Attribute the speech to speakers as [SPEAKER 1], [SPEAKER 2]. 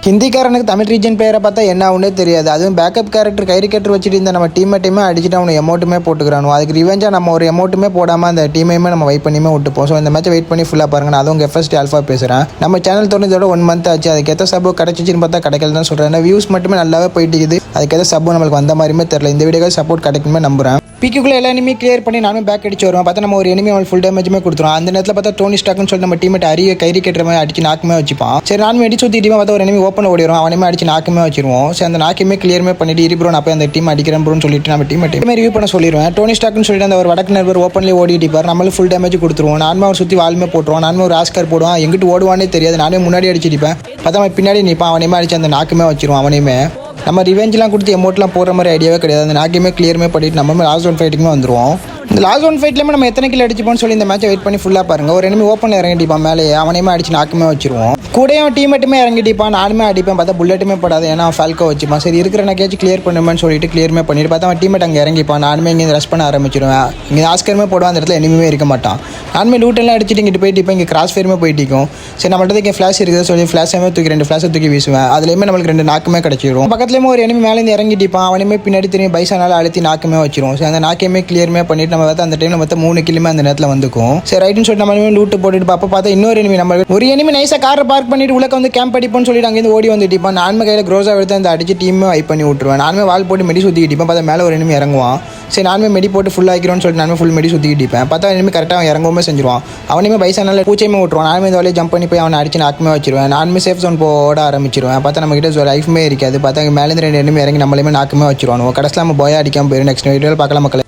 [SPEAKER 1] ஹிந்திக்காரனுக்கு Tamil region பேரை பார்த்தா என்ன ஆகுனே தெரியாது. அதுவும் பேக்கப் கேரக்டர் கைரிக்கெட்டர் வச்சுட்டு இந்த நம்ம டீமேட்டையுமே அடிச்சுட்டு அவனை எமௌண்ட்டுமே போட்டுக்கிறானோ. அதுக்கு ரிவெஞ்சாக நம்ம ஒரு எமௌண்ட்டுமே போடாமல் அந்த டீமையுமே நம்ம வெயிட் பண்ணியுமே விட்டுப்போம். ஸோ இந்த மேட்சை வெயிட் பண்ணி ஃபுல்லாக பாருங்க. நான் அதுவும் FST ஆல்ஃபா பேசுகிறேன். நம்ம சேனல் தொடர்ந்ததோட 1 மந்த் ஆச்சு. அதுக்கேற்ற சப்போ கிடச்சிச்சின்னு பார்த்தா கிடைக்கல தான் சொல்கிறேன். ஏன்னா வியூஸ் மட்டுமே நல்லாவே போயிட்டு இருக்குது. அதுக்கேற்ற சப்போ நம்மளுக்கு வந்த மாதிரியுமே தெரியல. இந்த வீடியோக்கு சப்போர்ட் கிடைக்குமே நம்புறேன். பிக்குள்ளே எல்லா எனிமே கிளியர் பண்ணி நானும் பேக் அடிச்சு வருவேன். பார்த்தா நம்ம ஒரு எனிமே அவன் ஃபுல் டேமேஜுமே கொடுத்துருவோம். அந்த நேரத்தில் பார்த்தா டோனி ஸ்டாக்னு சொல்லி நம்ம டீமேட் கைரி கட்டுற மாதிரி அடிச்சு நாக்குமே வச்சுப்பான். சரி நானும் அடிச்சு ஊற்றிட்டு பார்த்தா ஒரு எனிமே ஓப்பன் ஓடிடும். அவனையுமே அடிச்சு நாக்குமே வச்சிருவோம். சரி அந்த நாக்குமே கிளியருமே பண்ணிட்டு இருப்போம். நான் போய் அந்த டீம் அடிக்கிறேன் ப்ரோன்னு சொல்லிட்டு நம்ம டீமே ரிவ்யூ பண்ண சொல்லிடுவேன். டோனி ஸ்டாக்னு சொல்லிட்டு அந்த ஒரு வடக்கு நண்பர் ஓப்பன்லேயே ஓடிட்டிப்பார். நம்மளும் ஃபுல் டேமேஜ் கொடுத்துருவோம். நானும் அவர் சுற்றி வால்மே போட்டுருவோம். நானும் ஒரு ஆஸ்கர் போடுவான். எங்கிட்டு ஓடுவானே தெரியாது. நானே முன்னாடி அடிச்சிருப்பேன். பார்த்தா அவன் பின்னாடி நிற்பான். அவனையுமே அடிச்சு அந்த நாக்குமே வச்சிருவோம். அவனையுமே நம்ம ரிவெஞ்செலாம் கொடுத்து எமௌண்ட்லாம் போடுற மாதிரி ஐடியாவே கிடையாது. அந்த நாக்கையுமே கிளியருமே பண்ணிட்டு நம்ம லாஸ்ட் ஒன் ஃபைட்டுக்குமே வந்துடுவோம். இந்த லாஸ்ட் ஒன் ஃபைட்லேயுமே நம்ம எத்தனை கிலோ அடிச்சுப்போம்னு சொல்லி இந்த மேட்சை வெயிட் பண்ணி ஃபுல்லாக பாருங்கள். ஒரு எனிமே ஓப்பனில் இறங்கிட்டிப்பான் மேலேயே. அவனையுமே அடிச்சு நாக்குமே வச்சிருவோம். கூடயும் டீமேட்டுமே இறங்கிட்டிப்பான். நானுமே அடிப்பேன். பார்த்தா புல்லட்டுமே படாது. ஏன்னா ஃபால்கோ வச்சுப்பான். சரி இருக்கிற நக்கையாச்சும் கிளியர் பண்ணுவேன்னு சொல்லிட்டு கிளியருமே பண்ணிட்டு பார்த்தா அவன் டீமேட் அங்கே இறங்கிப்பான். நானுமே இங்கே ரஷ் பண்ண ஆரம்பிச்சிடுவேன். இங்கே ஆஸ்கருமே போடுவான். அந்த இடத்துல எனிமே இருக்க மாட்டான். நானுமே லூட்டெல்லாம் அடிச்சுட்டு இங்கிட்டு போயிட்டு இப்போ இங்கே கிராஸ் ஃபேருமே போயிட்டிக்கும். சரி நம்மள்ட்ட இங்கே ஃப்ளாஷ் இருக்குது சொல்லி ஃப்ளாஷாமே தூக்கி 2 ஃப்ளாஷை தூக்கி வீசுவேன். அதுலேயுமே நம்மளுக்கு 2 நாக்குமே கிடச்சிடும். பக்கத்துலேயுமே ஒரு எனிமே மேலேருந்து இறங்கிட்டிப்பான். அவனையுமே பின்னாடி திரும்பி பைசானால அழுத்தி நாக்குமே வச்சிரும். சரி அந்த நாக்கையுமே கிளியருமே பண்ணிட்டு நம்ம பார்த்தா அந்த டைமில் பார்த்தா 3 கிலுமே அந்த நேரத்தில் வந்துக்கும். சரி ரைட்டுன்னு சொல்லிட்டு நம்ம லூட்டு போட்டுட்டு பார்ப்போம். பார்த்தா இன்னொரு எனிமே நம்ம ஒரு எனிமே நைஸாக காரை பார்க் பண்ணிட்டு உள்ள வந்து கேம்ப் அடிப்போம்னு சொல்லிட்டு அங்கேருந்து ஓடி வந்துட்டிப்பான். நானுமே கையில் க்ரோஸாக எடுத்து அந்த அடிச்சு டீமே வைப் பண்ணி விட்டுருவேன். நானுமே வால் போட்டு மெடி சுற்றிக்கிட்டிப்பேன். பார்த்தா மேலே ஒரு எனிமே இறங்குவான். சரி நானுமே மெடி போட்டு ஃபுல் ஆகிக்கிறோன்னு சொல்லிட்டு நானுமே ஃபுல் மெடி சுற்றிக்கிட்டிப்பேன். பார்த்தா எனிமே கரெக்டாக இறங்கவுமே செஞ்சிருவான். அவனுமே பைசானால பூச்சையுமே விட்டுருவான். நானுமே இந்த வழியை ஜம்ப் பண்ணி போய் அவனை அடிச்சு நாக்குமே வச்சிருவேன். நானுமே சேஃப் ஜோன் போட ஆரம்பிச்சிருவேன். பார்த்தா நம்ம கிட்ட லைஃப்மே இருக்காது. பார்த்தா மேலேருந்து 2 எனிமே இறங்கி நம்மளுமே நாக்குமே வச்சிருவான். கடைசியில் நம்ம போயா அடிக்காமல் போயிடும். நெக்ஸ்ட் வீடியோவில் பார்க்கலாம் மக்களே.